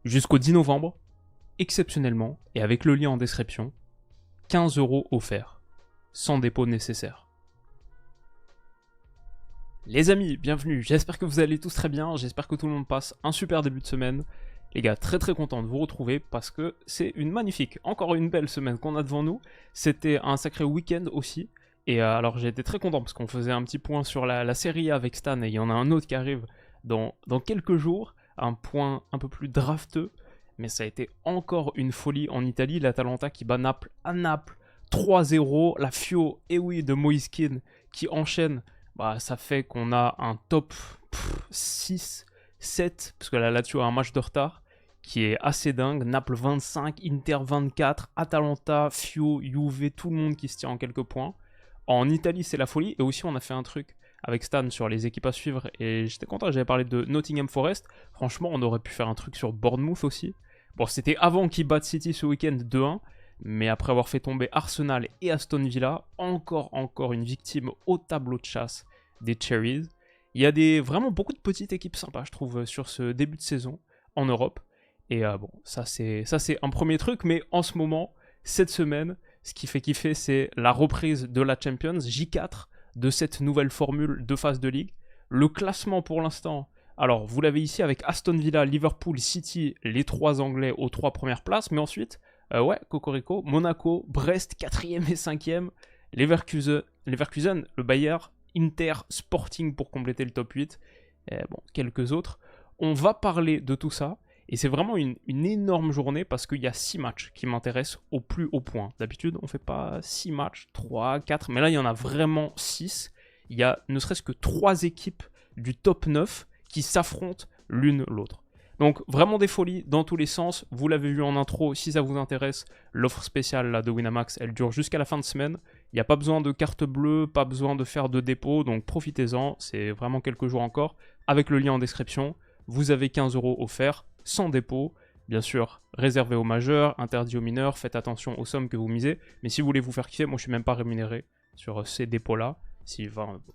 Jusqu'au 10 novembre, exceptionnellement, et avec le lien en description, 15 € offerts, sans dépôt nécessaire. Les amis, bienvenue, j'espère que vous allez tous très bien, j'espère que tout le monde passe un super début de semaine. Les gars, très content de vous retrouver parce que c'est une magnifique, encore une belle semaine qu'on a devant nous. C'était un sacré week-end aussi. Et alors j'ai été très content parce qu'on faisait un petit point sur la série A avec Stan et il y en a un autre qui arrive dans quelques jours. Un point un peu plus drafteux. Mais ça a été encore une folie en Italie. L'Atalanta qui bat Naples à Naples 3-0. La Fio, et oui, de Moise Kean qui enchaîne. Bah, ça fait qu'on a un top 6, 7, parce que la Lazio a un match de retard, qui est assez dingue. Naples 25, Inter 24, Atalanta, Fio, Juve, tout le monde qui se tient en quelques points. En Italie, c'est la folie. Et aussi, on a fait un truc avec Stan sur les équipes à suivre. Et j'étais content, j'avais parlé de Nottingham Forest. Franchement, on aurait pu faire un truc sur Bournemouth aussi. Bon, c'était avant qu'ils battent City ce week-end 2-1. Mais après avoir fait tomber Arsenal et Aston Villa, encore une victime au tableau de chasse des Cherries. Il y a vraiment beaucoup de petites équipes sympas, je trouve, sur ce début de saison en Europe. Et bon, ça c'est un premier truc, mais en ce moment, cette semaine, ce qui fait kiffer, c'est la reprise de la Champions, J4, de cette nouvelle formule de phase de ligue. Le classement pour l'instant, alors vous l'avez ici avec Aston Villa, Liverpool, City, les 3 Anglais aux 3 premières places, mais ensuite... Cocorico, Monaco, Brest, 4e et 5e, Leverkusen, le Bayern, Inter, Sporting pour compléter le top 8, quelques autres. On va parler de tout ça, et c'est vraiment une énorme journée parce qu'il y a 6 matchs qui m'intéressent au plus haut point. D'habitude, on fait pas 6 matchs, 3, 4, mais là, il y en a vraiment 6. Il y a ne serait-ce que 3 équipes du top 9 qui s'affrontent l'une l'autre. Donc vraiment des folies dans tous les sens, vous l'avez vu en intro, si ça vous intéresse, l'offre spéciale là, de Winamax, elle dure jusqu'à la fin de semaine, il n'y a pas besoin de carte bleue, pas besoin de faire de dépôt, donc profitez-en, c'est vraiment quelques jours encore, avec le lien en description, vous avez 15 € offerts, sans dépôt, bien sûr, réservé aux majeurs, interdit aux mineurs, faites attention aux sommes que vous misez, mais si vous voulez vous faire kiffer, moi je ne suis même pas rémunéré sur ces dépôts-là,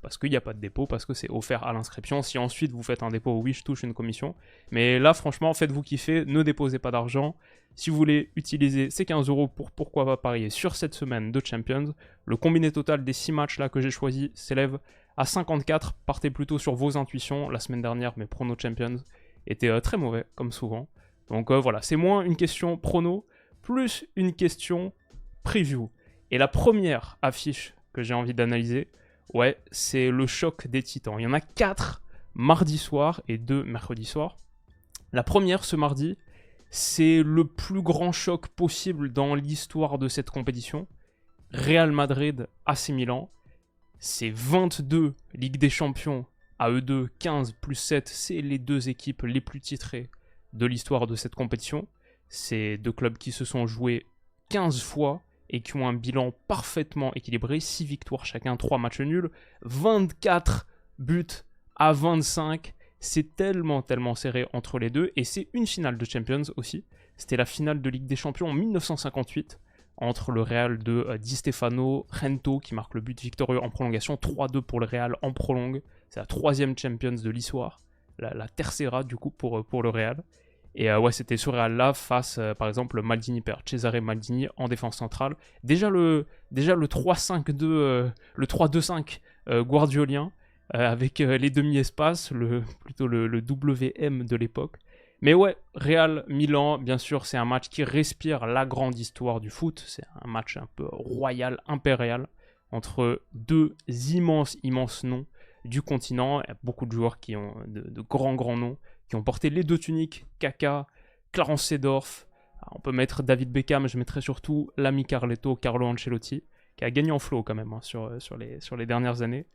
parce qu'il n'y a pas de dépôt, parce que c'est offert à l'inscription. Si ensuite vous faites un dépôt, oui, je touche une commission. Mais là, franchement, faites-vous kiffer, ne déposez pas d'argent. Si vous voulez utiliser ces 15 € pour pourquoi pas parier sur cette semaine de Champions, le combiné total des 6 matchs là que j'ai choisi s'élève à 54. Partez plutôt sur vos intuitions. La semaine dernière, mes pronos Champions étaient très mauvais, comme souvent. Donc voilà, c'est moins une question prono, plus une question preview. Et la première affiche que j'ai envie d'analyser, ouais, c'est le choc des titans. Il y en a 4 mardi soir et 2 mercredi soir. La première, ce mardi, c'est le plus grand choc possible dans l'histoire de cette compétition. Real Madrid, AC Milan. C'est 22 Ligue des Champions à eux deux, 15 plus 7. C'est les 2 équipes les plus titrées de l'histoire de cette compétition. C'est 2 clubs qui se sont joués 15 fois et qui ont un bilan parfaitement équilibré, 6 victoires chacun, 3 matchs nuls, 24 buts à 25, c'est tellement serré entre les deux, et c'est une finale de Champions aussi, c'était la finale de Ligue des Champions en 1958, entre le Real de Di Stefano, Rento qui marque le but victorieux en prolongation, 3-2 pour le Real en prolongue, c'est la 3e Champions de l'histoire, la tercera du coup pour le Real. Et ouais, c'était ce Real-là face, par exemple, Maldini père Cesare Maldini en défense centrale. Déjà le 3-5-2, le 3-2-5 guardiolien, avec les demi-espaces, plutôt le WM de l'époque. Mais ouais, Real-Milan, bien sûr, c'est un match qui respire la grande histoire du foot. C'est un match un peu royal, impérial, entre 2 immenses noms du continent. Il y a beaucoup de joueurs qui ont de grands noms, qui ont porté les 2 tuniques, Kaka, Clarence Seedorf. On peut mettre David Beckham, je mettrais surtout l'ami Carletto, Carlo Ancelotti, qui a gagné en flow quand même sur les dernières années.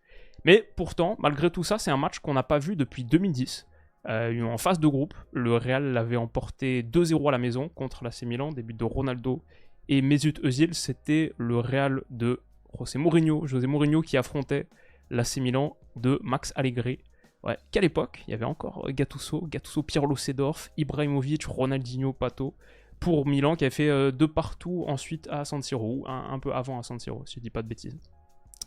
Mais pourtant, malgré tout ça, c'est un match qu'on n'a pas vu depuis 2010. En phase de groupe, le Real l'avait emporté 2-0 à la maison contre l'AC Milan, des buts de Ronaldo et Mesut Özil. C'était le Real de José Mourinho qui affrontait l'AC Milan de Max Allegri. Ouais, quelle époque, il y avait encore Gattuso, Pirlo, Seedorf, Ibrahimovic, Ronaldinho, Pato, pour Milan qui avait fait 2 partout ensuite à San Siro, ou un peu avant à San Siro, si je dis pas de bêtises.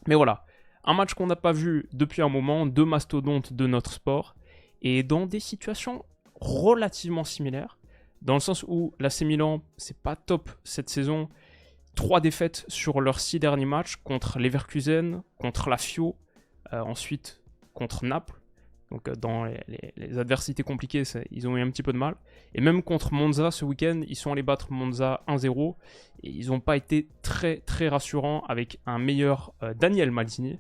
Mais voilà, un match qu'on n'a pas vu depuis un moment, 2 mastodontes de notre sport, et dans des situations relativement similaires. dans le sens où l'AC Milan, c'est pas top cette saison. 3 défaites sur leurs 6 derniers matchs contre Leverkusen, contre la Fio, ensuite contre Naples. Donc dans les adversités compliquées, ils ont eu un petit peu de mal. Et même contre Monza ce week-end, ils sont allés battre Monza 1-0. Et ils n'ont pas été très très rassurants avec un meilleur Daniel Maldini.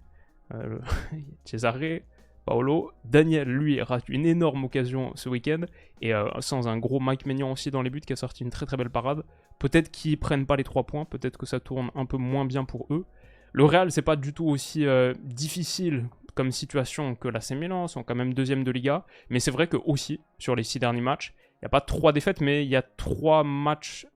Cesare, Paolo. Daniel, lui, rate une énorme occasion ce week-end. Et sans un gros Mike Maignan aussi dans les buts qui a sorti une très très belle parade. Peut-être qu'ils prennent pas les 3 points, peut-être que ça tourne un peu moins bien pour eux. Le Real, c'est pas du tout aussi difficile comme situation que l'AC Milan, sont quand même 2e de Liga, mais c'est vrai que aussi, sur les 6 derniers matchs, il n'y a pas 3 défaites, mais il y a 3 matchs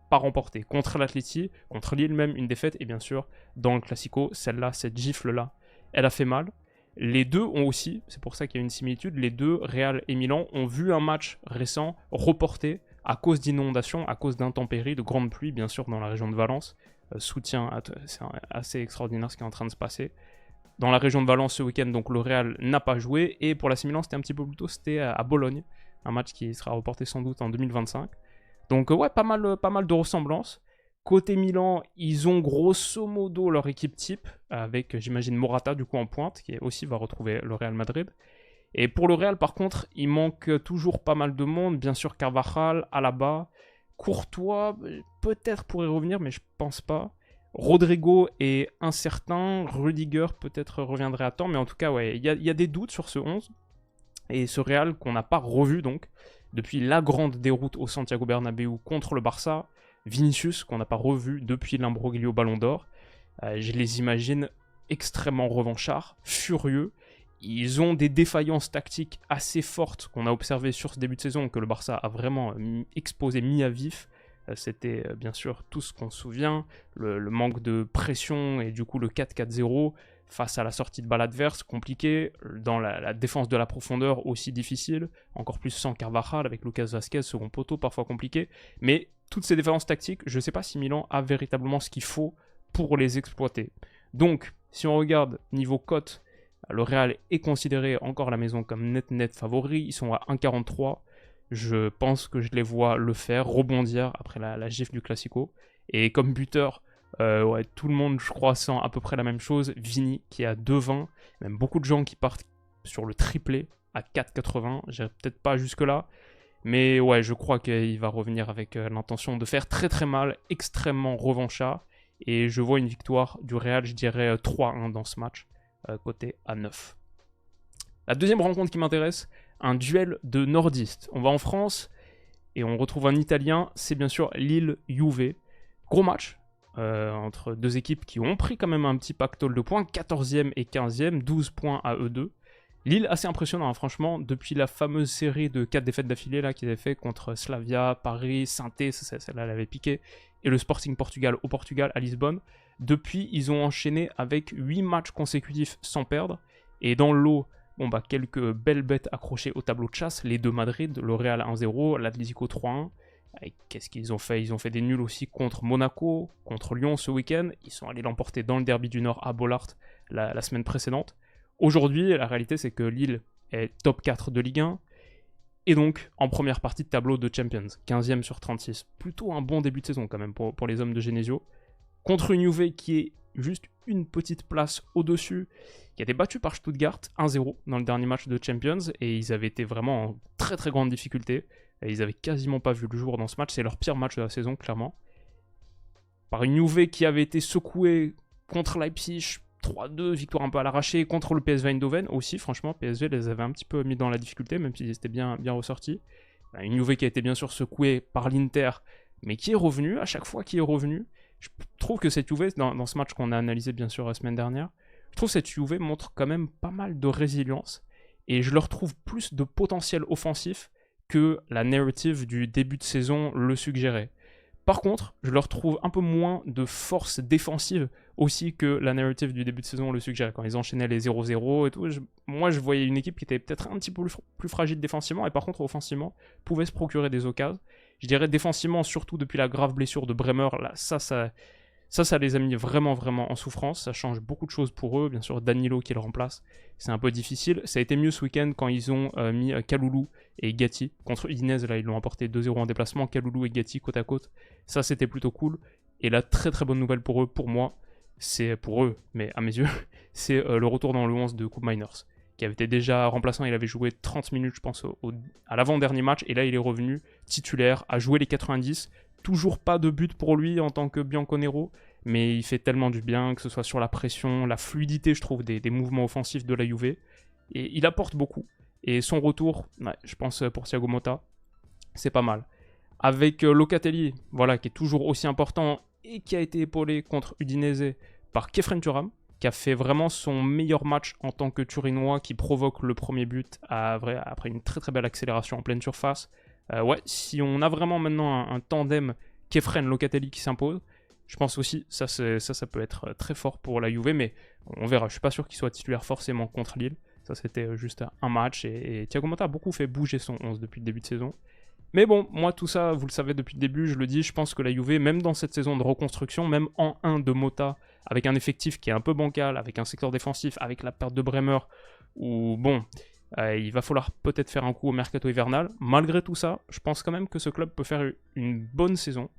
pas remportés. Contre l'Atleti, contre Lille même, une défaite, et bien sûr, dans le Classico, celle-là, cette gifle-là, elle a fait mal. Les deux ont aussi, c'est pour ça qu'il y a une similitude, les deux, Real et Milan, ont vu un match récent reporté à cause d'inondations, à cause d'intempéries, de grandes pluies, bien sûr, dans la région de Valence. Soutien, c'est assez extraordinaire ce qui est en train de se passer. Dans la région de Valence ce week-end, donc le Real n'a pas joué. Et pour l'AC Milan, c'était un petit peu plus tôt, c'était à Bologne. Un match qui sera reporté sans doute en 2025. Donc ouais, pas mal de ressemblances. Côté Milan, ils ont grosso modo leur équipe type, avec j'imagine Morata du coup en pointe, qui aussi va retrouver le Real Madrid. Et pour le Real par contre, il manque toujours pas mal de monde. Bien sûr Carvajal, Alaba, Courtois, peut-être pourrait revenir, mais je pense pas. Rodrigo est incertain, Rudiger peut-être reviendrait à temps, mais en tout cas, ouais, il y a des doutes sur ce 11. Et ce Real qu'on n'a pas revu donc, depuis la grande déroute au Santiago Bernabéu contre le Barça, Vinicius qu'on n'a pas revu depuis l'imbroglio Ballon d'Or, je les imagine extrêmement revanchards, furieux. Ils ont des défaillances tactiques assez fortes qu'on a observées sur ce début de saison, que le Barça a vraiment exposé, mis à vif. C'était bien sûr tout ce qu'on se souvient, le manque de pression et du coup le 4-4-0 face à la sortie de balle adverse, compliqué, dans la défense de la profondeur aussi difficile, encore plus sans Carvajal avec Lucas Vazquez, second poteau, parfois compliqué, mais toutes ces défaillances tactiques, je ne sais pas si Milan a véritablement ce qu'il faut pour les exploiter. Donc, si on regarde niveau cote, le Real est considéré encore la maison comme net favori, ils sont à 1,43. Je pense que je les vois le faire, rebondir après la gifle du Classico. Et comme buteur, ouais, tout le monde, je crois, sent à peu près la même chose. Vini qui est à 2,20. Même beaucoup de gens qui partent sur le triplé à 4,80. J'irai peut-être pas jusque-là. Mais ouais, je crois qu'il va revenir avec l'intention de faire très très mal, extrêmement revanchard. Et je vois une victoire du Real, je dirais 3-1 dans ce match, côté à 9. La deuxième rencontre qui m'intéresse, un duel de nordistes. On va en France et on retrouve un Italien, c'est bien sûr Lille-Juve. Gros match entre deux équipes qui ont pris quand même un petit pactole de points, 14e et 15e, 12 points à eux deux. Lille assez impressionnant, hein, franchement, depuis la fameuse série de 4 défaites d'affilée là qu'ils avaient fait contre Slavia, Paris, Saint-Étienne, celle-là elle avait piqué, et le Sporting Portugal au Portugal à Lisbonne. Depuis, ils ont enchaîné avec 8 matchs consécutifs sans perdre, et dans le lot, bon bah quelques belles bêtes accrochées au tableau de chasse, les deux Madrid, le Real 1-0, l'Atlético 3-1. Et qu'est-ce qu'ils ont fait? Ils ont fait des nuls aussi contre Monaco, contre Lyon ce week-end. Ils sont allés l'emporter dans le derby du Nord à Bollaert la semaine précédente. Aujourd'hui, la réalité c'est que Lille est top 4 de Ligue 1 et donc en première partie de tableau de Champions, 15e sur 36. Plutôt un bon début de saison quand même pour les hommes de Genesio. Contre une Juve qui est juste une petite place au-dessus, qui a été battu par Stuttgart 1-0 dans le dernier match de Champions, et ils avaient été vraiment en très très grande difficulté. Et ils avaient quasiment pas vu le jour dans ce match, c'est leur pire match de la saison clairement. Par une Juve qui avait été secouée contre Leipzig, 3-2, victoire un peu à l'arraché, contre le PSV Eindhoven aussi, franchement, PSV les avait un petit peu mis dans la difficulté, même s'ils étaient bien ressortis. Une Juve qui a été bien sûr secouée par l'Inter, mais qui est revenue, à chaque fois qui est revenue. Je trouve que cette Juve, dans ce match qu'on a analysé bien sûr la semaine dernière, je trouve que cette Juve montre quand même pas mal de résilience, et je leur trouve plus de potentiel offensif que la narrative du début de saison le suggérait. Par contre, je leur trouve un peu moins de force défensive aussi que la narrative du début de saison le suggérait. Quand ils enchaînaient les 0-0 et tout, moi je voyais une équipe qui était peut-être un petit peu plus fragile défensivement, et par contre offensivement pouvait se procurer des occasions. Je dirais défensivement, surtout depuis la grave blessure de Bremer, là, ça Ça les a mis vraiment, vraiment en souffrance. Ça change beaucoup de choses pour eux. Bien sûr, Danilo qui le remplace, c'est un peu difficile. Ça a été mieux ce week-end quand ils ont mis Kalulu et Gatti. Contre Udinese, là, ils l'ont emporté 2-0 en déplacement. Kalulu et Gatti côte à côte. Ça, c'était plutôt cool. Et la très, très bonne nouvelle pour eux, pour moi, c'est pour eux, mais à mes yeux, c'est le retour dans le 11 de Coupe Miners, qui avait été déjà remplaçant. Il avait joué 30 minutes, je pense, à l'avant-dernier match. Et là, il est revenu titulaire, a joué les 90. Toujours pas de but pour lui en tant que Bianconero, mais il fait tellement du bien, que ce soit sur la pression, la fluidité, je trouve, des mouvements offensifs de la Juve. Et il apporte beaucoup. Et son retour, ouais, je pense pour Thiago Motta, c'est pas mal. Avec Locatelli, voilà, qui est toujours aussi important et qui a été épaulé contre Udinese par Khéphren Thuram, qui a fait vraiment son meilleur match en tant que Turinois, qui provoque le premier but après une très très belle accélération en pleine surface. Ouais, si on a vraiment maintenant un tandem Khéphren-Locatelli qui s'impose, je pense aussi ça peut être très fort pour la Juve, mais on verra. Je suis pas sûr qu'il soit titulaire forcément contre Lille. Ça, c'était juste un match et Thiago Motta a beaucoup fait bouger son 11 depuis le début de saison. Mais bon, moi tout ça, vous le savez depuis le début, je le dis, je pense que la Juve, même dans cette saison de reconstruction, même en 1 de Motta, avec un effectif qui est un peu bancal, avec un secteur défensif, avec la perte de Bremer, où bon, il va falloir peut-être faire un coup au mercato hivernal. Malgré tout ça, je pense quand même que ce club peut faire une bonne saison.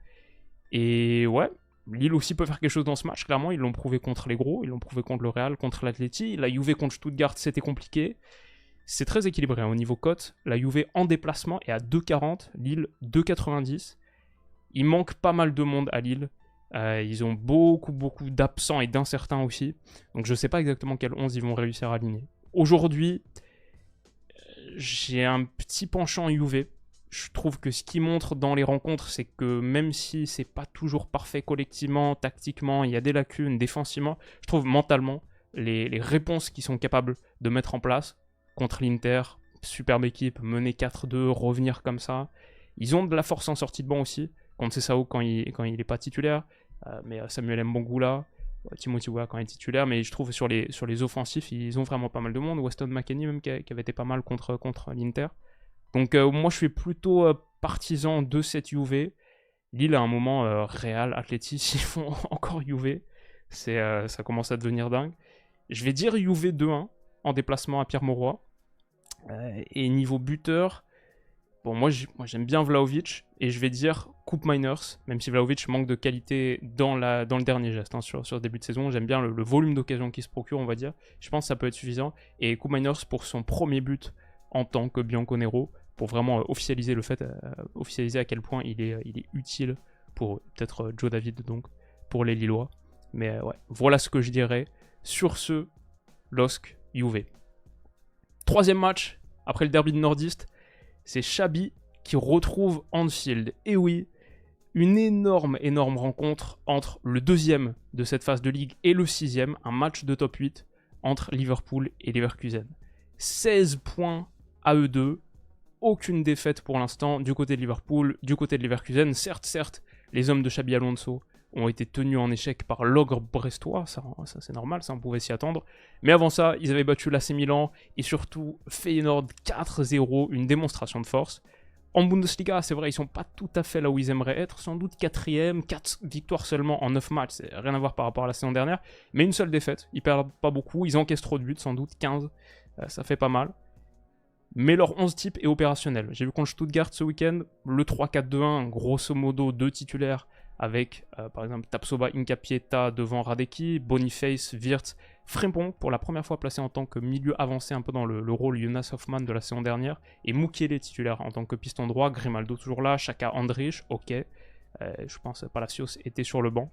Et ouais, Lille aussi peut faire quelque chose dans ce match, clairement, ils l'ont prouvé contre les gros, ils l'ont prouvé contre le Real, contre l'Atleti. La Juve contre Stuttgart, c'était compliqué. C'est très équilibré au niveau cote. La Juve en déplacement est à 2,40, Lille 2,90. Il manque pas mal de monde à Lille. Ils ont beaucoup d'absents et d'incertains aussi. Donc je sais pas exactement quel 11 ils vont réussir à aligner. Aujourd'hui, j'ai un petit penchant Juve. Je trouve que ce qui montre dans les rencontres, c'est que même si c'est pas toujours parfait collectivement, tactiquement, il y a des lacunes défensivement, je trouve mentalement les réponses qu'ils sont capables de mettre en place contre l'Inter, superbe équipe, mener 4-2, revenir comme ça. Ils ont de la force en sortie de banc aussi, contre Sessao quand il est pas titulaire, mais Samuel Mbongoula, Timothy Weah quand il est titulaire, mais je trouve sur les offensifs, ils ont vraiment pas mal de monde. Weston McKennie même qui avait été pas mal contre l'Inter. Donc moi je suis plutôt partisan de cette Juve. Lille à un moment, Real, Atleti, s'ils font encore Juve, ça commence à devenir dingue. Je vais dire Juve 2-1 en déplacement à Pierre-Mauroy. Et niveau buteur, bon moi j'aime bien Vlahovic et je vais dire Coupe Miners, même si Vlahovic manque de qualité dans le dernier geste, hein, sur ce début de saison. J'aime bien le volume d'occasion qu'il se procure, on va dire. Je pense que ça peut être suffisant. Et Coupe Miners pour son premier but en tant que Bianconero, pour vraiment officialiser le fait, officialiser à quel point il est utile pour peut-être Joe David, donc pour les Lillois. Mais ouais, voilà ce que je dirais sur ce LOSC Juve. Troisième match, après le derby de Nordiste, c'est Xabi qui retrouve Anfield. Et oui, une énorme rencontre entre le deuxième de cette phase de ligue et le sixième, un match de top 8 entre Liverpool et Leverkusen. 16 points à eux deux, aucune défaite pour l'instant du côté de Liverpool, du côté de Leverkusen. Certes, les hommes de Xabi Alonso ont été tenus en échec par l'ogre brestois, ça c'est normal, ça on pouvait s'y attendre. Mais avant ça, ils avaient battu l'AC Milan et surtout Feyenoord 4-0, une démonstration de force. En Bundesliga, c'est vrai, ils sont pas tout à fait là où ils aimeraient être, sans doute 4ème, 4 victoires seulement en 9 matchs, c'est rien à voir par rapport à la saison dernière, mais une seule défaite, ils perdent pas beaucoup, ils encaissent trop de buts, sans doute 15, ça fait pas mal. Mais leur 11 type est opérationnel. J'ai vu contre Stuttgart ce week-end, le 3-4-2-1, grosso modo 2 titulaires, avec par exemple Tapsoba Incapieta devant Radecki, Boniface, Wirtz, Frimpong pour la première fois placé en tant que milieu avancé un peu dans le rôle Jonas Hoffmann de la saison dernière, et Mukiele titulaire en tant que piston droit, Grimaldo toujours là, Xhaka Andrich, ok, je pense Palacios était sur le banc.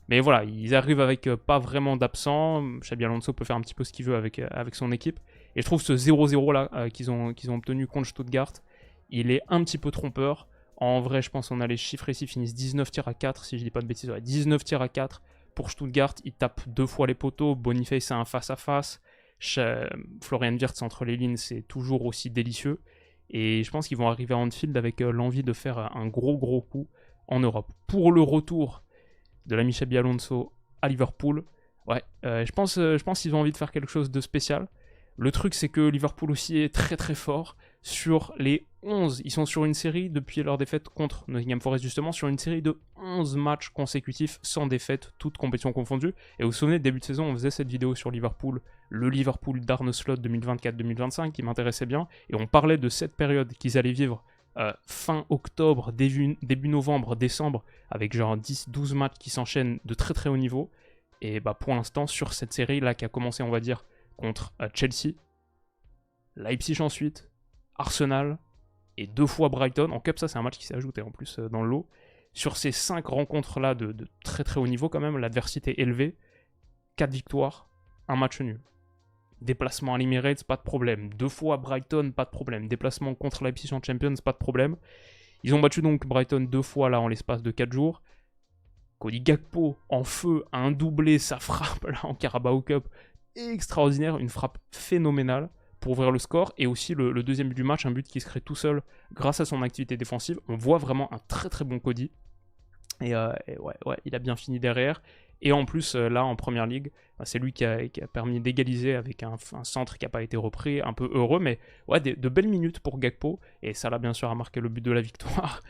Mais voilà, ils arrivent avec pas vraiment d'absents, Xabi Alonso peut faire un petit peu ce qu'il veut avec son équipe, et je trouve ce 0-0 là qu'ils ont obtenu contre Stuttgart, il est un petit peu trompeur. En vrai, je pense qu'on a les chiffres ici, finissent 19 tirs à 4, si je dis pas de bêtises, ouais, 19 tirs à 4 pour Stuttgart, ils tapent 2 fois les poteaux, Boniface a un face-à-face, Florian Wirtz entre les lignes, c'est toujours aussi délicieux, et je pense qu'ils vont arriver à Anfield avec l'envie de faire un gros coup en Europe. Pour le retour de l'ami Xabi Alonso à Liverpool, ouais, je pense qu'ils ont envie de faire quelque chose de spécial. Le truc, c'est que Liverpool aussi est très fort sur les 11. Ils sont sur une série, depuis leur défaite contre Nottingham Forest justement, sur une série de 11 matchs consécutifs sans défaite, toutes compétitions confondues. Et vous vous souvenez, début de saison, on faisait cette vidéo sur Liverpool, le Liverpool d'Arne Slot 2024-2025, qui m'intéressait bien. Et on parlait de cette période qu'ils allaient vivre fin octobre, début novembre, décembre, avec genre 10-12 matchs qui s'enchaînent de très très haut niveau. Et bah pour l'instant, sur cette série là qui a commencé, on va dire, contre Chelsea, Leipzig ensuite, Arsenal et 2 fois Brighton. En Cup, ça c'est un match qui s'est ajouté en plus dans le lot. Sur ces 5 rencontres là de très très haut niveau quand même, l'adversité élevée, 4 victoires, 1 match nul. Déplacement à l'Emirates, pas de problème. 2 fois Brighton, pas de problème. Déplacement contre Leipzig en Champions, pas de problème. Ils ont battu donc Brighton 2 fois là en l'espace de 4 jours. Cody Gakpo en feu, un doublé, sa frappe là en Carabao Cup, extraordinaire, une frappe phénoménale pour ouvrir le score. Et aussi le deuxième but du match, un but qui se crée tout seul grâce à son activité défensive. On voit vraiment un très très bon Cody. Et ouais, il a bien fini derrière. Et en plus, là, en Première Ligue, c'est lui qui a permis d'égaliser avec un centre qui n'a pas été repris, un peu heureux, mais ouais, de belles minutes pour Gakpo. Et ça, là, bien sûr, a marqué le but de la victoire,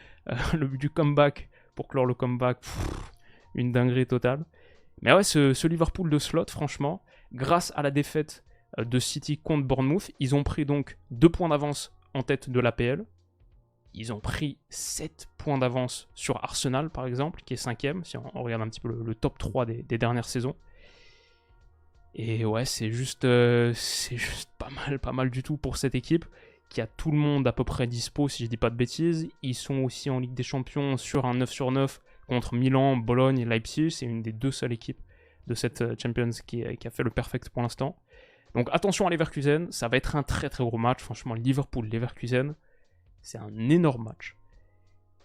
le but du comeback, pour clore le comeback, une dinguerie totale. Mais ouais, ce Liverpool de Slot, franchement, grâce à la défaite de City contre Bournemouth, ils ont pris donc 2 points d'avance en tête de l'APL. Ils ont pris 7 points d'avance sur Arsenal, par exemple, qui est 5ème, si on regarde un petit peu le top 3 des dernières saisons. Et ouais, c'est juste pas mal du tout pour cette équipe, qui a tout le monde à peu près dispo, si je dis pas de bêtises. Ils sont aussi en Ligue des Champions sur un 9 sur 9 contre Milan, Bologne et Leipzig. C'est une des 2 seules équipes de cette Champions qui a fait le perfect pour l'instant. Donc attention à Leverkusen, ça va être un très très gros match. Franchement, Liverpool-Leverkusen, c'est un énorme match.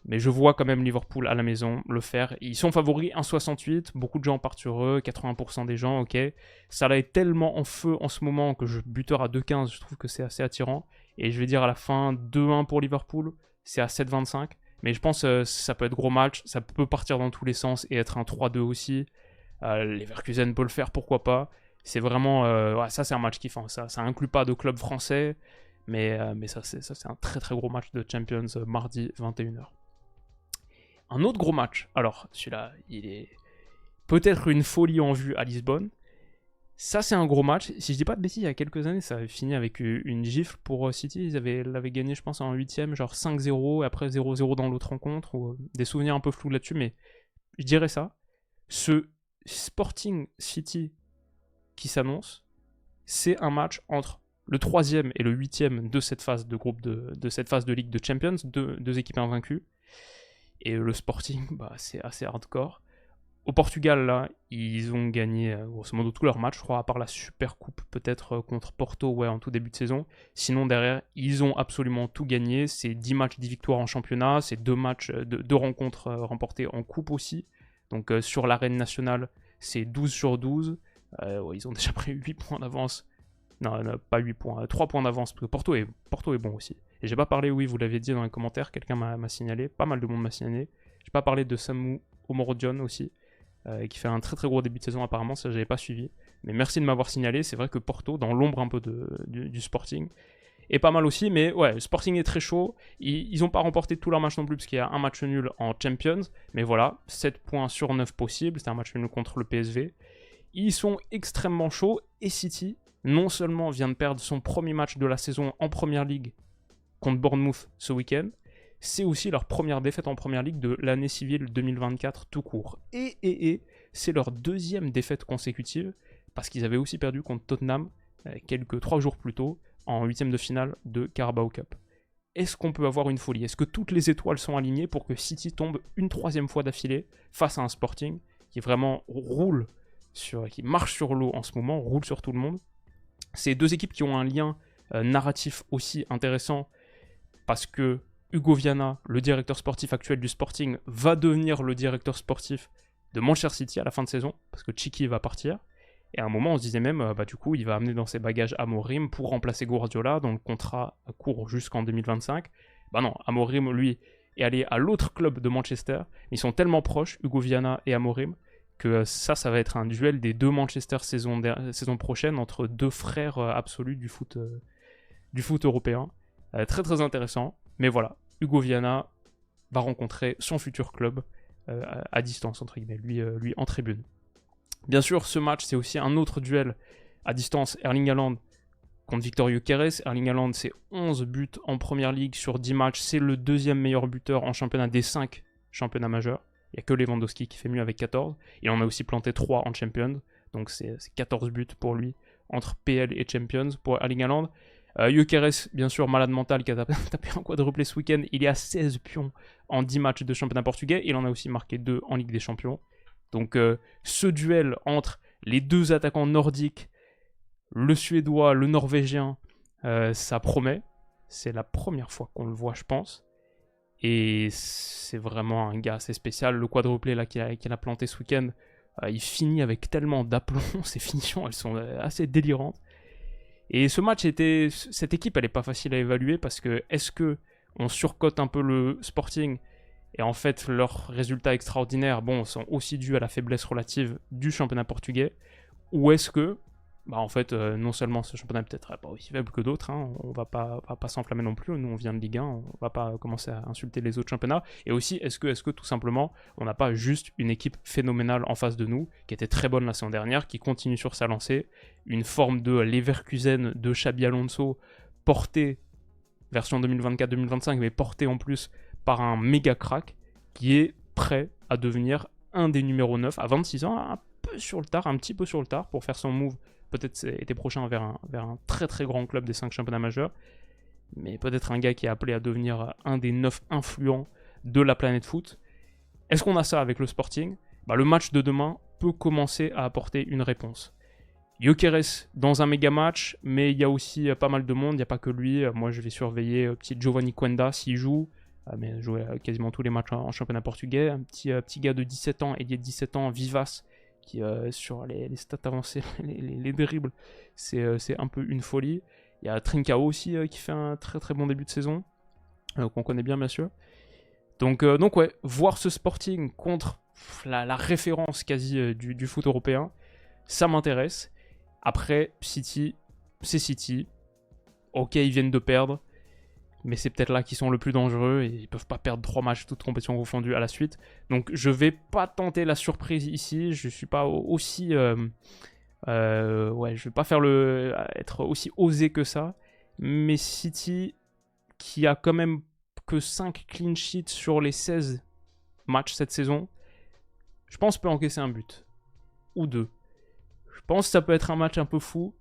Mais je vois quand même Liverpool à la maison le faire. Ils sont favoris 1,68. Beaucoup de gens partent sur eux. 80% des gens, ok. Salah est tellement en feu en ce moment que buteur à 2,15, je trouve que c'est assez attirant. Et je vais dire à la fin 2-1 pour Liverpool. C'est à 7,25. Mais je pense que ça peut être gros match. Ça peut partir dans tous les sens et être un 3-2 aussi. Leverkusen peut le faire, pourquoi pas. C'est vraiment... ouais, ça, c'est un match kiffant. Ça inclut pas de club français. Mais ça, c'est un très très gros match de Champions mardi 21h. Un autre gros match, alors celui-là, il est peut-être une folie en vue à Lisbonne. Ça, c'est un gros match. Si je dis pas de bêtises, il y a quelques années, ça avait fini avec une gifle pour City. Ils l'avaient gagné, je pense, en 8ème, genre 5-0, et après 0-0 dans l'autre rencontre. Ou, des souvenirs un peu flous là-dessus, mais je dirais ça. Ce Sporting City qui s'annonce, c'est un match entre le 3ème et le 8ème de cette phase de groupe de cette phase de Ligue de Champions, deux équipes invaincues. Et le Sporting, bah, c'est assez hardcore. Au Portugal, là, ils ont gagné grosso modo tous leurs matchs, je crois, à part la Super Coupe, peut-être contre Porto, ouais, en tout début de saison. Sinon, derrière, ils ont absolument tout gagné. C'est 10 matchs, 10 victoires en championnat. C'est 2 rencontres remportées en Coupe aussi. Donc, sur l'arène nationale, c'est 12 sur 12. Ouais, ils ont déjà pris 8 points d'avance. Non, pas 8 points, 3 points d'avance, parce que Porto est bon aussi. Et j'ai pas parlé, oui, vous l'avez dit dans les commentaires, quelqu'un m'a signalé, pas mal de monde m'a signalé. J'ai pas parlé de Samu Omorodion aussi, qui fait un très très gros début de saison apparemment, ça j'avais pas suivi. Mais merci de m'avoir signalé, c'est vrai que Porto, dans l'ombre un peu du Sporting, est pas mal aussi, mais ouais, le Sporting est très chaud. Ils ont pas remporté tous leurs matchs non plus, parce qu'il y a un match nul en Champions, mais voilà, 7 points sur 9 possibles, c'était un match nul contre le PSV. Ils sont extrêmement chauds, et City, non seulement vient de perdre son premier match de la saison en Première Ligue contre Bournemouth ce week-end, c'est aussi leur première défaite en Première Ligue de l'année civile 2024 tout court. Et c'est leur 2e défaite consécutive, parce qu'ils avaient aussi perdu contre Tottenham 3 jours plus tôt, en 8ème de finale de Carabao Cup. Est-ce qu'on peut avoir une folie? Est-ce que toutes les étoiles sont alignées pour que City tombe une 3e fois d'affilée face à un Sporting qui vraiment qui marche sur l'eau en ce moment, roule sur tout le monde? C'est 2 équipes qui ont un lien narratif aussi intéressant, parce que Hugo Viana, le directeur sportif actuel du Sporting, va devenir le directeur sportif de Manchester City à la fin de saison, parce que Tchiki va partir. Et à un moment, on se disait même, du coup, il va amener dans ses bagages Amorim pour remplacer Guardiola, dont le contrat court jusqu'en 2025. Bah non, Amorim, lui, est allé à l'autre club de Manchester. Ils sont tellement proches, Hugo Viana et Amorim, que ça va être un duel des 2 Manchester saison prochaine entre 2 frères absolus du foot européen. Très très intéressant. Mais voilà, Hugo Viana va rencontrer son futur club à distance, entre guillemets, lui en tribune. Bien sûr, ce match, c'est aussi un autre duel à distance. Erling Haaland contre Victor Gyökeres. Erling Haaland, c'est 11 buts en Première Ligue sur 10 matchs. C'est le deuxième meilleur buteur en championnat des 5 championnats majeurs. Il n'y a que Lewandowski qui fait mieux avec 14. Il en a aussi planté 3 en Champions. Donc c'est 14 buts pour lui entre PL et Champions pour Erling Haaland. Gyökeres, bien sûr, malade mental, qui a tapé un quadruplé ce week-end. Il est à 16 pions en 10 matchs de championnat portugais. Il en a aussi marqué 2 en Ligue des Champions. Donc ce duel entre les deux attaquants nordiques, le Suédois, le Norvégien, ça promet. C'est la première fois qu'on le voit, je pense. Et c'est vraiment un gars assez spécial. Le quadruplé là, qu'il a planté ce week-end, il finit avec tellement d'aplomb. Ses finitions, elles sont assez délirantes. Et ce match, cette équipe, elle n'est pas facile à évaluer parce que est-ce qu'on surcote un peu le Sporting et en fait leurs résultats extraordinaires sont aussi dus à la faiblesse relative du championnat portugais, ou est-ce que en fait, non seulement ce championnat peut-être pas aussi faible que d'autres, on va pas s'enflammer non plus, nous on vient de Ligue 1, on va pas commencer à insulter les autres championnats, et aussi est-ce que tout simplement on n'a pas juste une équipe phénoménale en face de nous, qui était très bonne la saison dernière, qui continue sur sa lancée, une forme de Leverkusen de Xabi Alonso, portée, version 2024-2025, mais portée en plus par un méga crack, qui est prêt à devenir un des numéros 9 à 26 ans, un petit peu sur le tard, pour faire son move peut-être été prochain vers un très très grand club des 5 championnats majeurs, mais peut-être un gars qui est appelé à devenir un des 9 influents de la planète foot. Est-ce qu'on a ça avec le Sporting ? Le match de demain peut commencer à apporter une réponse. Gyökeres dans un méga match, mais il y a aussi pas mal de monde, il n'y a pas que lui. Moi je vais surveiller petit Giovanni Quenda s'il joue, mais il jouait quasiment tous les matchs en championnat portugais. Un petit gars de 17 ans, ailier de 17 ans, vivace, qui sur les stats avancées, les dribbles, c'est un peu une folie. Il y a Trincao aussi qui fait un très très bon début de saison, qu'on connaît bien sûr. Donc ouais, voir ce Sporting contre la référence quasi du foot européen, ça m'intéresse. Après, City, c'est City. Ok, ils viennent de perdre, mais c'est peut-être là qu'ils sont le plus dangereux et ils peuvent pas perdre 3 matchs toutes compétitions confondues à la suite. Donc je vais pas tenter la surprise ici, je suis pas aussi je vais pas être aussi osé que ça, mais City qui a quand même que 5 clean sheets sur les 16 matchs cette saison, je pense peut encaisser un but ou 2. Je pense que ça peut être un match un peu fou.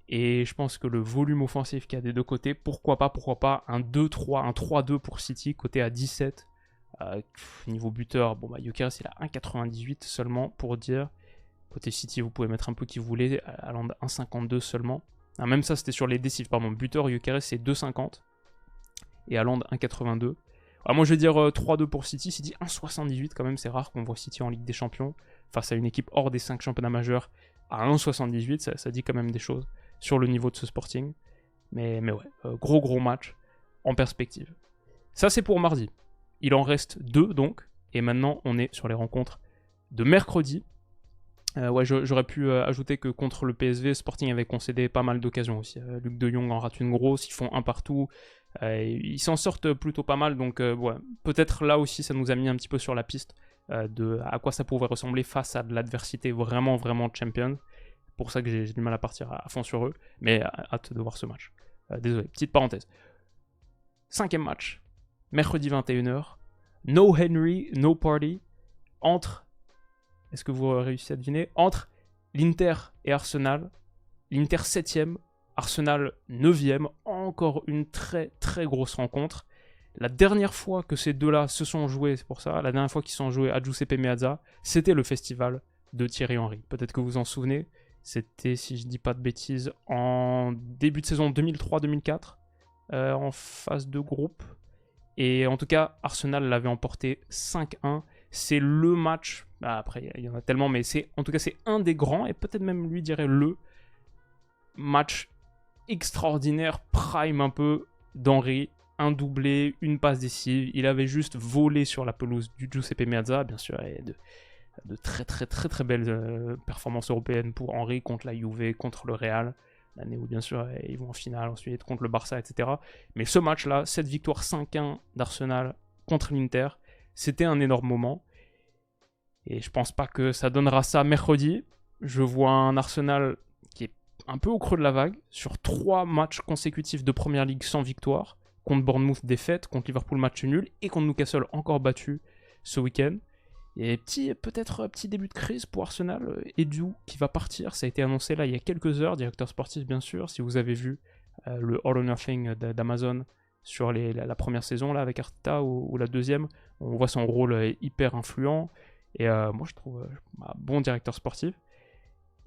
Et je pense que le volume offensif qu'il y a des deux côtés, pourquoi pas un 2-3, un 3-2 pour City, côté à 17. Niveau buteur, Gyökeres il a 1,98 seulement pour dire. Côté City, vous pouvez mettre un peu qui vous voulez, Haaland 1,52 seulement. Même ça, c'était sur les décifs, pardon. Buteur, Gyökeres c'est 2,50. Et Haaland 1,82. Moi je vais dire 3-2 pour City. City 1,78 quand même, c'est rare qu'on voit City en Ligue des Champions face à une équipe hors des 5 championnats majeurs à 1,78, ça dit quand même des choses sur le niveau de ce Sporting. Mais ouais, gros match en perspective. Ça c'est pour mardi. Il en reste 2 donc. Et maintenant on est sur les rencontres de mercredi. J'aurais pu ajouter que contre le PSV, Sporting avait concédé pas mal d'occasions aussi. Luc de Jong en rate une grosse, ils font un partout. Ils s'en sortent plutôt pas mal. Donc peut-être là aussi ça nous a mis un petit peu sur la piste de à quoi ça pouvait ressembler face à de l'adversité vraiment champion. Pour ça que j'ai du mal à partir à fond sur eux, mais hâte de voir ce match. Désolé, petite parenthèse. 5e match, mercredi 21h. No Henry, no party. Est-ce que vous réussissez à deviner ? Entre l'Inter et Arsenal. L'Inter 7e, Arsenal 9e. Encore une très très grosse rencontre. La dernière fois que ces deux-là se sont joués, c'est pour ça, la dernière fois qu'ils se sont joués à Giuseppe Meazza, c'était le festival de Thierry Henry. Peut-être que vous vous en souvenez. C'était, si je dis pas de bêtises, en début de saison 2003-2004, en phase de groupe. Et en tout cas, Arsenal l'avait emporté 5-1. C'est le match, après il y en a tellement, mais c'est un des grands, et peut-être même lui dirait le match extraordinaire, prime un peu, d'Henry. Un doublé, une passe décisive. Il avait juste volé sur la pelouse du Giuseppe Meazza, bien sûr, et de très belles performances européennes pour Henry contre la Juve, contre le Real. l'année où bien sûr ils vont en finale ensuite contre le Barça, etc. Mais ce match-là, cette victoire 5-1 d'Arsenal contre l'Inter, c'était un énorme moment. Et je pense pas que ça donnera ça mercredi. Je vois un Arsenal qui est un peu au creux de la vague, sur 3 matchs consécutifs de Première Ligue sans victoire, contre Bournemouth défaite, contre Liverpool match nul, et contre Newcastle encore ce week-end. Et peut-être petit début de crise pour Arsenal. Edu qui va partir, ça a été annoncé là il y a quelques heures, directeur sportif bien sûr. Si vous avez vu le All or Nothing d'Amazon sur la première saison là avec Arteta ou la deuxième, on voit son rôle hyper influent. Et moi je trouve bon directeur sportif.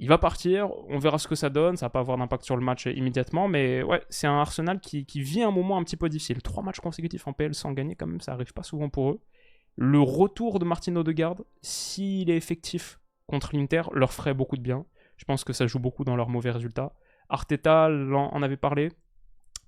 Il va partir, on verra ce que ça donne, ça va pas avoir d'impact sur le match immédiatement, mais ouais, c'est un Arsenal qui vit un moment un petit peu difficile. 3 matchs consécutifs en PL sans gagner quand même, ça arrive pas souvent pour eux. Le retour de Martin Odegaard, s'il est effectif contre l'Inter, leur ferait beaucoup de bien. Je pense que ça joue beaucoup dans leurs mauvais résultats. Arteta en avait parlé.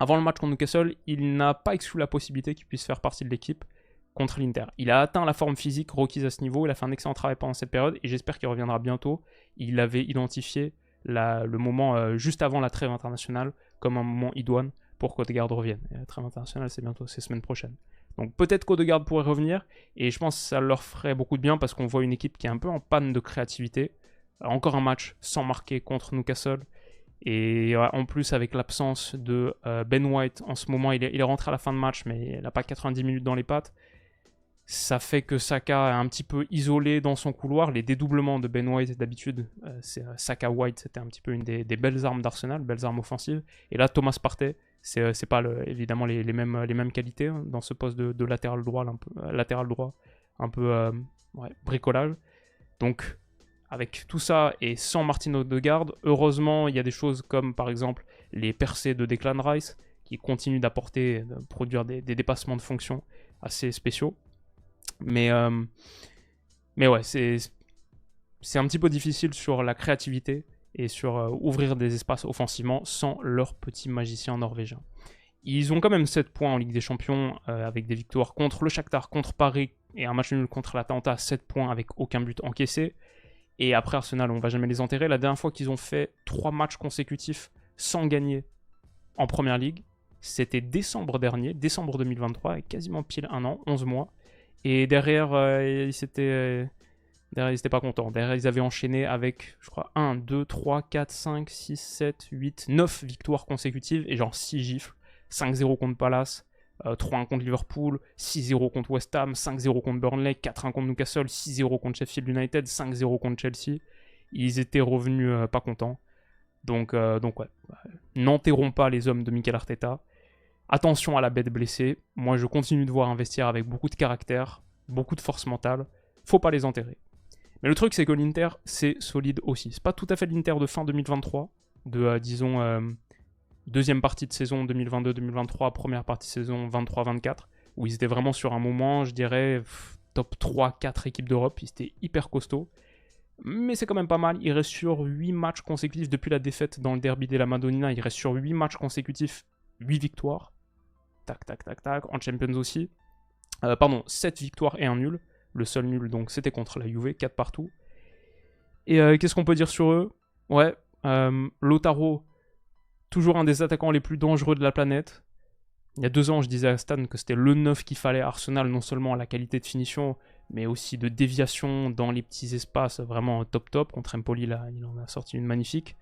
Avant le match contre Newcastle, il n'a pas exclu la possibilité qu'il puisse faire partie de l'équipe contre l'Inter. Il a atteint la forme physique requise à ce niveau, il a fait un excellent travail pendant cette période et j'espère qu'il reviendra bientôt. Il avait identifié le moment juste avant la trêve internationale comme un moment idoine pour qu'Odegaard revienne. Et la trêve internationale, c'est bientôt, c'est semaine prochaine. Donc peut-être qu'Odegaard pourrait revenir et je pense que ça leur ferait beaucoup de bien parce qu'on voit une équipe qui est un peu en panne de créativité. Encore un match sans marquer contre Newcastle. Et en plus, avec l'absence de Ben White, en ce moment, il est rentré à la fin de match, mais il n'a pas 90 minutes dans les pattes. Ça fait que Saka est un petit peu isolé dans son couloir. Les dédoublements de Ben White, d'habitude, Saka-White, c'était un petit peu une des belles armes d'Arsenal, belles armes offensives. Et là, Thomas Partey, c'est pas évidemment les mêmes qualités hein, dans ce poste de latéral droit, un peu bricolage. Donc, avec tout ça et sans Martin Odegaard, heureusement, il y a des choses comme par exemple les percées de Declan Rice qui continuent de produire des dépassements de fonction assez spéciaux. Mais ouais, c'est un petit peu difficile sur la créativité et sur ouvrir des espaces offensivement sans leur petit magicien norvégien. Ils ont quand même 7 points en Ligue des Champions avec des victoires contre le Shakhtar, contre Paris et un match nul contre l'Atalanta, 7 points avec aucun but encaissé. Et après Arsenal, on va jamais les enterrer. La dernière fois qu'ils ont fait 3 matchs consécutifs sans gagner en Première Ligue, c'était décembre dernier, décembre 2023, quasiment pile un an, 11 mois. Et derrière, ils n'étaient pas contents. Derrière, ils avaient enchaîné avec, je crois, 1, 2, 3, 4, 5, 6, 7, 8, 9 victoires consécutives et genre 6 gifles. 5-0 contre Palace, 3-1 contre Liverpool, 6-0 contre West Ham, 5-0 contre Burnley, 4-1 contre Newcastle, 6-0 contre Sheffield United, 5-0 contre Chelsea. Ils étaient revenus pas contents. Donc ouais, n'enterrons pas les hommes de Mikel Arteta. Attention à la bête blessée. Moi, je continue de voir un vestiaire avec beaucoup de caractère, beaucoup de force mentale. Faut pas les enterrer. Mais le truc, c'est que l'Inter, c'est solide aussi. C'est pas tout à fait l'Inter de fin 2023, disons deuxième partie de saison 2022-2023, première partie de saison 23-24, où ils étaient vraiment sur un moment, je dirais, top 3-4 équipes d'Europe. Ils étaient hyper costauds. Mais c'est quand même pas mal. Il reste sur 8 matchs consécutifs depuis la défaite dans le derby de la Madonnina. Il reste sur 8 matchs consécutifs, 8 victoires. Tac, tac, tac, tac. En Champions aussi. 7 victoires et un nul. Le seul nul, donc, c'était contre la Juve, 4 partout. Et qu'est-ce qu'on peut dire sur eux ? Ouais, Lautaro, toujours un des attaquants les plus dangereux de la planète. Il y a 2 ans, je disais à Stan que c'était le 9 qu'il fallait à Arsenal, non seulement à la qualité de finition, mais aussi de déviation dans les petits espaces, vraiment top. Contre Empoli, là, il en a sorti une magnifique.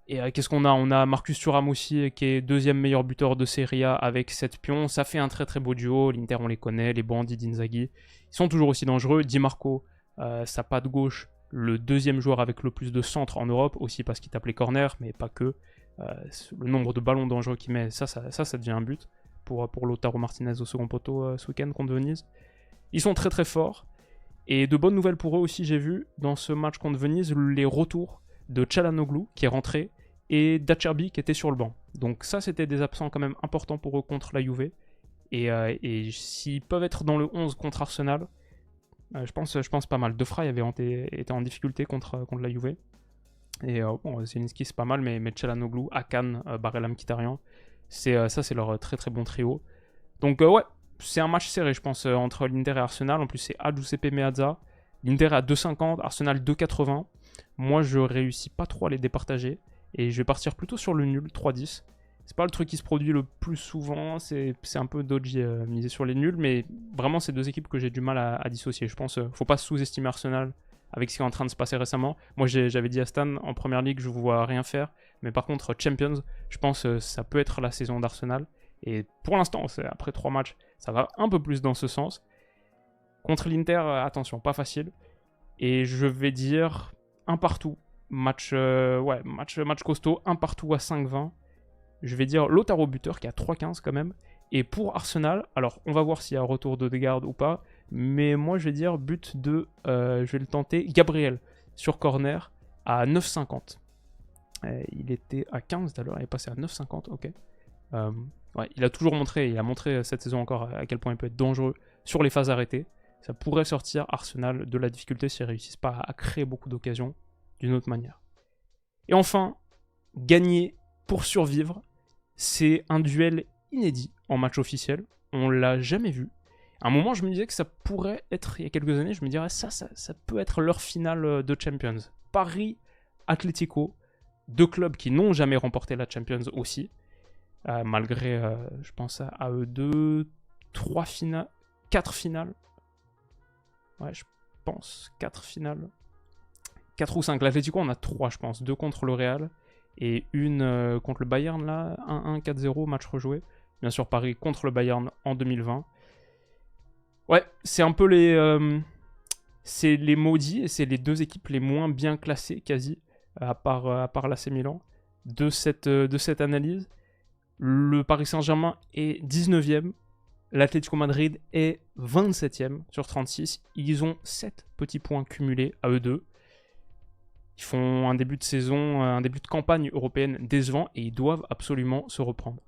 Et qu'est-ce qu'on a ? On a Marcus Thuram aussi, qui est 2e meilleur buteur de Serie A avec 7 pions. Ça fait un très très beau duo. L'Inter, on les connaît, les bandits d'Inzaghi. Ils sont toujours aussi dangereux. Di Marco, sa patte gauche, le 2e joueur avec le plus de centres en Europe, aussi parce qu'il tape les corners, mais pas que. Le nombre de ballons dangereux qu'il met, ça devient un but pour Lautaro Martinez au second poteau ce week-end contre Venise. Ils sont très très forts. Et de bonnes nouvelles pour eux aussi, j'ai vu, dans ce match contre Venise, les retours de Çalhanoğlu qui est rentré et d'Acerbi qui était sur le banc. Donc ça, c'était des absents quand même importants pour eux contre la Juve. Et s'ils peuvent être dans le 11 contre Arsenal, je pense pas mal. De Vrij avait été en difficulté contre la Juve. Et Zielinski c'est pas mal, mais Çalhanoğlu, Akan, Barella Mkhitaryan, ça c'est leur très très bon trio. Donc ouais, c'est un match serré je pense entre l'Inter et Arsenal. En plus c'est à Giuseppe Meazza. L'Inter est à 2,50, Arsenal 2,80. Moi je réussis pas trop à les départager. Et je vais partir plutôt sur le nul, 3-10. C'est pas le truc qui se produit le plus souvent, c'est un peu dodgy miser sur les nuls, mais vraiment c'est deux équipes que j'ai du mal à dissocier. Je pense faut pas sous-estimer Arsenal avec ce qui est en train de se passer récemment. Moi j'avais dit à Stan, en première ligue je vous vois rien faire, mais par contre Champions, je pense ça peut être la saison d'Arsenal. Et pour l'instant, après 3 matchs, ça va un peu plus dans ce sens. Contre l'Inter, attention, pas facile. Et je vais dire un partout. Match costaud, un partout à 5-20. Je vais dire Lautaro buteur qui a 3-15 quand même. Et pour Arsenal, alors on va voir s'il y a un retour de Degarde ou pas. Mais moi je vais dire but de, je vais le tenter, Gabriel sur corner à 9,50. Il était à 15 tout à l'heure, il est passé à 9,50, ok. Ouais, il a montré cette saison encore à quel point il peut être dangereux sur les phases arrêtées. Ça pourrait sortir Arsenal de la difficulté s'ils ne réussissent pas à créer beaucoup d'occasions d'une autre manière. Et enfin, gagner pour survivre, c'est un duel inédit en match officiel. On l'a jamais vu. À un moment, je me disais que ça pourrait être, il y a quelques années, je me dirais ça peut être leur finale de Champions. Paris, Atlético, deux clubs qui n'ont jamais remporté la Champions aussi. Malgré, je pense à eux deux, 4 finales. Ouais, je pense 4 finales. 4 ou 5. L'Atlético, on a 3, je pense. 2 contre le Real et une contre le Bayern, là. 1-1, 4-0, match rejoué. Bien sûr, Paris contre le Bayern en 2020. Ouais, c'est un peu c'est les maudits et c'est les deux équipes les moins bien classées, quasi, à part l'AC Milan, de cette analyse. Le Paris Saint-Germain est 19e. L'Atlético Madrid est 27e sur 36. Ils ont 7 petits points cumulés à eux deux. Ils font un début de saison, un début de campagne européenne décevant et ils doivent absolument se reprendre.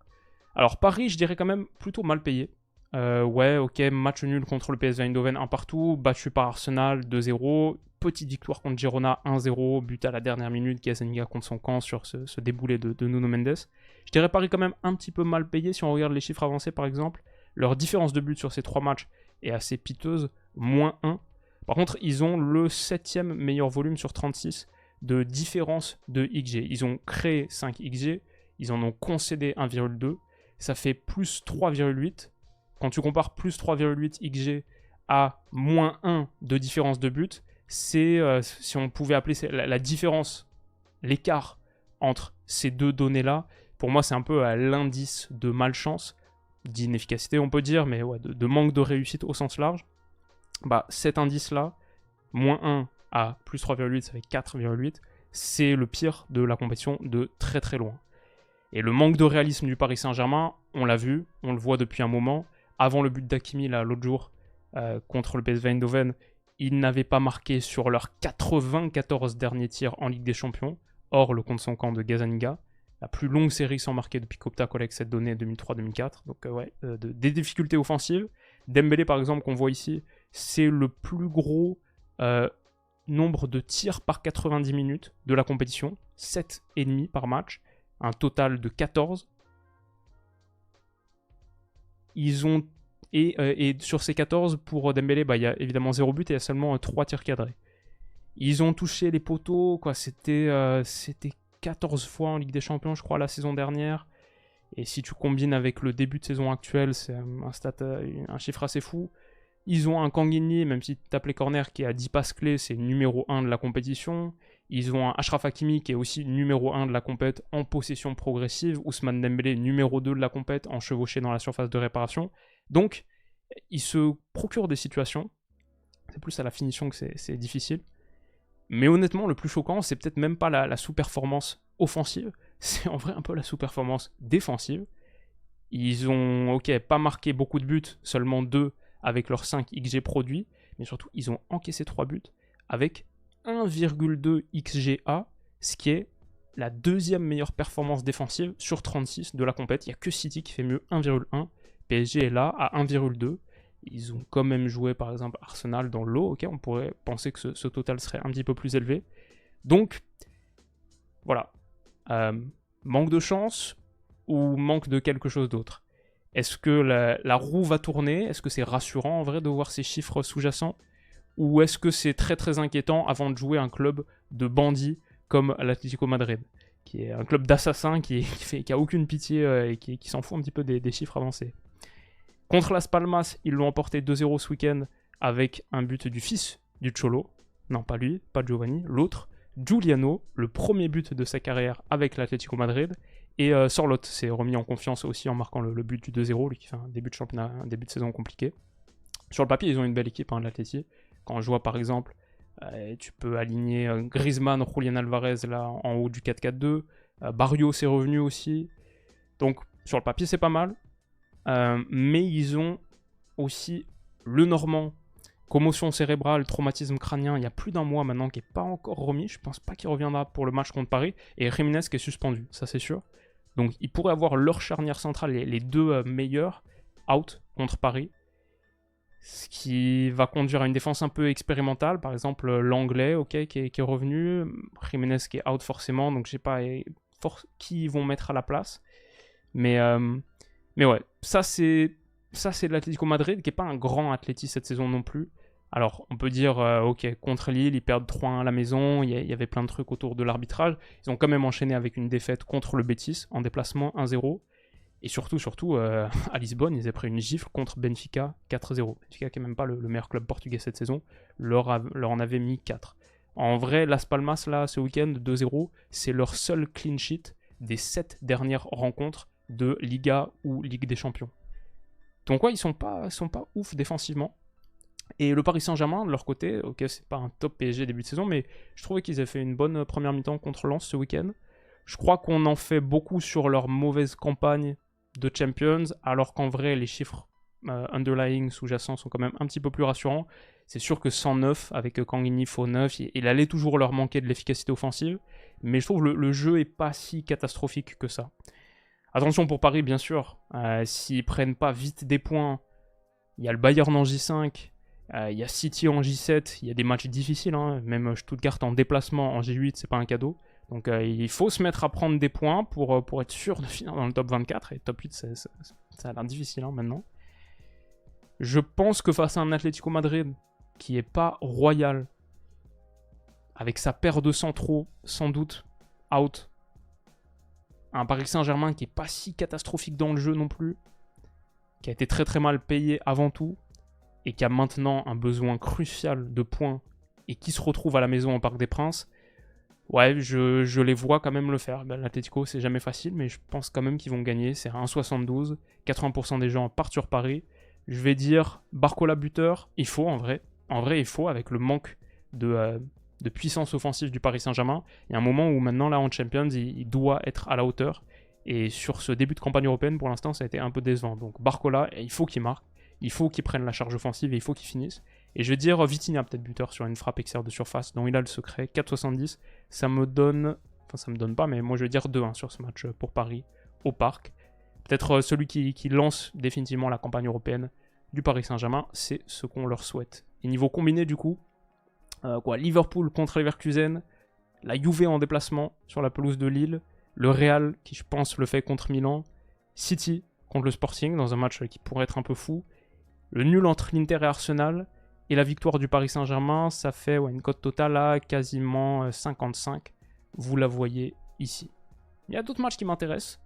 Alors Paris, je dirais quand même plutôt mal payé. Ouais, ok, match nul contre le PSV Eindhoven, 1 partout, battu par Arsenal, 2-0. Petite victoire contre Girona, 1-0, but à la dernière minute, Gazzaniga contre son camp sur ce déboulé de Nuno Mendes. Je dirais Paris quand même un petit peu mal payé si on regarde les chiffres avancés par exemple. Leur différence de but sur ces 3 matchs est assez piteuse, moins 1. Par contre, ils ont le 7e meilleur volume sur 36 de différence de XG. Ils ont créé 5 XG, ils en ont concédé 1,2. Ça fait plus 3,8. Quand tu compares plus 3,8 XG à moins 1 de différence de but, c'est, si on pouvait appeler la différence, l'écart entre ces deux données-là, pour moi c'est un peu l'indice de malchance, d'inefficacité on peut dire, mais ouais, de manque de réussite au sens large. Bah, cet indice-là, moins 1 à plus 3,8, ça fait 4,8, c'est le pire de la compétition de très très loin. Et le manque de réalisme du Paris Saint-Germain, on l'a vu, on le voit depuis un moment. Avant le but d'Hakimi, là, l'autre jour, contre le PSV Eindhoven, ils n'avaient pas marqué sur leurs 94 derniers tirs en Ligue des Champions. Or, le contre son camp de Gazzaniga, la plus longue série sans marquer depuis qu'Opta collecte cette donnée 2003-2004. Donc ouais, des difficultés offensives. Dembélé, par exemple, qu'on voit ici, c'est le plus gros nombre de tirs par 90 minutes de la compétition. 7,5 par match. Un total de 14. Ils ont et sur ces 14, pour Dembélé, bah, y a évidemment 0 but et il y a seulement 3 tirs cadrés. Ils ont touché les poteaux, quoi. C'était 14 fois en Ligue des Champions, je crois, la saison dernière. Et si tu combines avec le début de saison actuel, c'est un chiffre assez fou. Ils ont un Kanguini, même si tu tapes les corners, qui a 10 passes clés, c'est numéro 1 de la compétition. Ils ont un Achraf Hakimi qui est aussi numéro 1 de la compète en possession progressive. Ousmane Dembélé, numéro 2 de la compète en chevauché dans la surface de réparation. Donc, ils se procurent des situations. C'est plus à la finition que c'est difficile. Mais honnêtement, le plus choquant, c'est peut-être même pas la sous-performance offensive. C'est en vrai un peu la sous-performance défensive. Ils ont, ok, pas marqué beaucoup de buts, seulement 2 avec leurs 5 XG produits. Mais surtout, ils ont encaissé 3 buts avec 1,2 XGA, ce qui est la deuxième meilleure performance défensive sur 36 de la compète. Il n'y a que City qui fait mieux, 1,1. PSG est là à 1,2. Ils ont quand même joué par exemple Arsenal dans l'eau. Ok, on pourrait penser que ce total serait un petit peu plus élevé. Donc, voilà. Manque de chance ou manque de quelque chose d'autre? Est-ce que la roue va tourner? Est-ce que c'est rassurant en vrai de voir ces chiffres sous-jacents? Ou est-ce que c'est très très inquiétant avant de jouer un club de bandits comme l'Atlético Madrid? qui est un club d'assassins qui a aucune pitié et qui s'en fout un petit peu des chiffres avancés. Contre Las Palmas, ils l'ont emporté 2-0 ce week-end avec un but du fils du Cholo. Non, pas lui, pas Giovanni, l'autre. Giuliano, le premier but de sa carrière avec l'Atlético Madrid. Et Sorloth s'est remis en confiance aussi en marquant le but du 2-0, lui qui fait un début de championnat, un début de saison compliqué. Sur le papier, ils ont une belle équipe, hein, l'Atleti. Quand je vois par exemple, tu peux aligner Griezmann, Julián Alvarez là en haut du 4-4-2. Barrios est revenu aussi. Donc sur le papier, c'est pas mal. Mais ils ont aussi le Normand, commotion cérébrale, traumatisme crânien, il y a plus d'un mois maintenant qui n'est pas encore remis. Je pense pas qu'il reviendra pour le match contre Paris. Et Jiménez qui est suspendu, ça c'est sûr. Donc ils pourraient avoir leur charnière centrale, les deux meilleurs, out contre Paris. Ce qui va conduire à une défense un peu expérimentale. Par exemple, l'anglais, ok, qui est revenu. Jiménez qui est out forcément, donc je sais pas qui ils vont mettre à la place. Mais ouais, ça c'est l'Atlético Madrid qui n'est pas un grand Atleti cette saison non plus. Alors on peut dire, ok, contre Lille, ils perdent 3-1 à la maison, il y avait plein de trucs autour de l'arbitrage. Ils ont quand même enchaîné avec une défaite contre le Betis en déplacement 1-0. Et surtout, à Lisbonne, ils avaient pris une gifle contre Benfica 4-0. Benfica qui n'est même pas le meilleur club portugais cette saison, leur en avait mis 4. En vrai, Las Palmas, là, ce week-end, 2-0, c'est leur seul clean sheet des 7 dernières rencontres de Liga ou Ligue des Champions. Donc ouais, ils sont pas ouf défensivement. Et le Paris Saint-Germain, de leur côté, ok, c'est pas un top PSG début de saison, mais je trouvais qu'ils avaient fait une bonne première mi-temps contre Lens ce week-end. Je crois qu'on en fait beaucoup sur leur mauvaise campagne de Champions, alors qu'en vrai, les chiffres underlying, sous-jacents, sont quand même un petit peu plus rassurants. C'est sûr que 109, avec Kangini faux 9, il allait toujours leur manquer de l'efficacité offensive, mais je trouve le jeu est pas si catastrophique que ça. Attention pour Paris, bien sûr, s'ils prennent pas vite des points, il y a le Bayern en J5, il y a City en J7, il y a des matchs difficiles, hein, même Stuttgart en déplacement en J8, c'est pas un cadeau. Donc il faut se mettre à prendre des points pour être sûr de finir dans le top 24, et top 8, ça a l'air difficile hein, maintenant. Je pense que face à un Atlético Madrid qui est pas royal, avec sa paire de centraux, sans doute, out, un Paris Saint-Germain qui est pas si catastrophique dans le jeu non plus, qui a été très très mal payé avant tout, et qui a maintenant un besoin crucial de points, et qui se retrouve à la maison au Parc des Princes, ouais, je les vois quand même le faire. Ben, l'Atlético, c'est jamais facile, mais je pense quand même qu'ils vont gagner. C'est à 1,72, 80% des gens partent sur Paris. Je vais dire Barcola buteur, il faut en vrai. En vrai, il faut, avec le manque de puissance offensive du Paris Saint-Germain. Il y a un moment où maintenant, là, en Champions, il doit être à la hauteur. Et sur ce début de campagne européenne, pour l'instant, ça a été un peu décevant. Donc Barcola, il faut qu'il marque. Il faut qu'il prenne la charge offensive et il faut qu'il finisse. Et je vais dire Vitinha, peut-être buteur sur une frappe extérieure de surface, dont il a le secret, 4,70. Ça me donne... Enfin, ça me donne pas, mais moi je vais dire 2-1 sur ce match pour Paris, au Parc. Peut-être celui qui lance définitivement la campagne européenne du Paris Saint-Germain, c'est ce qu'on leur souhaite. Et niveau combiné, du coup, Liverpool contre Leverkusen, la Juve en déplacement sur la pelouse de Lille, le Real, qui je pense le fait contre Milan, City contre le Sporting, dans un match qui pourrait être un peu fou, le nul entre l'Inter et Arsenal, et la victoire du Paris Saint-Germain, ça fait une cote totale à quasiment 55. Vous la voyez ici. Il y a d'autres matchs qui m'intéressent.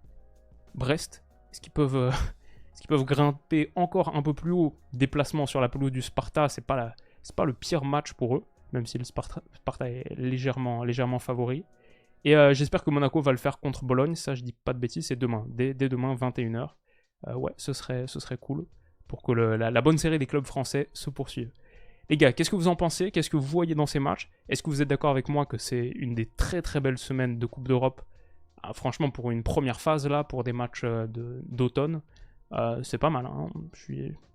Brest, est-ce qu'ils peuvent grimper encore un peu plus haut? Déplacement sur la pelouse du Sparta, c'est pas le pire match pour eux, même si le Sparta est légèrement favori. Et j'espère que Monaco va le faire contre Bologne, ça je dis pas de bêtises, c'est demain, dès demain 21h. Ouais, ce serait cool pour que la bonne série des clubs français se poursuive. Les gars, qu'est-ce que vous en pensez? Qu'est-ce que vous voyez dans ces matchs? Est-ce que vous êtes d'accord avec moi que c'est une des très très belles semaines de Coupe d'Europe? Franchement, pour une première phase là, pour des matchs d'automne, c'est pas mal. Hein.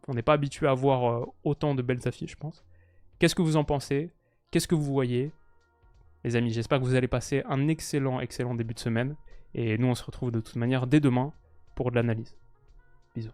On n'est pas habitué à voir autant de belles affiches, je pense. Qu'est-ce que vous en pensez? Qu'est-ce que vous voyez? Les amis, j'espère que vous allez passer un excellent début de semaine. Et nous, on se retrouve de toute manière dès demain pour de l'analyse. Bisous.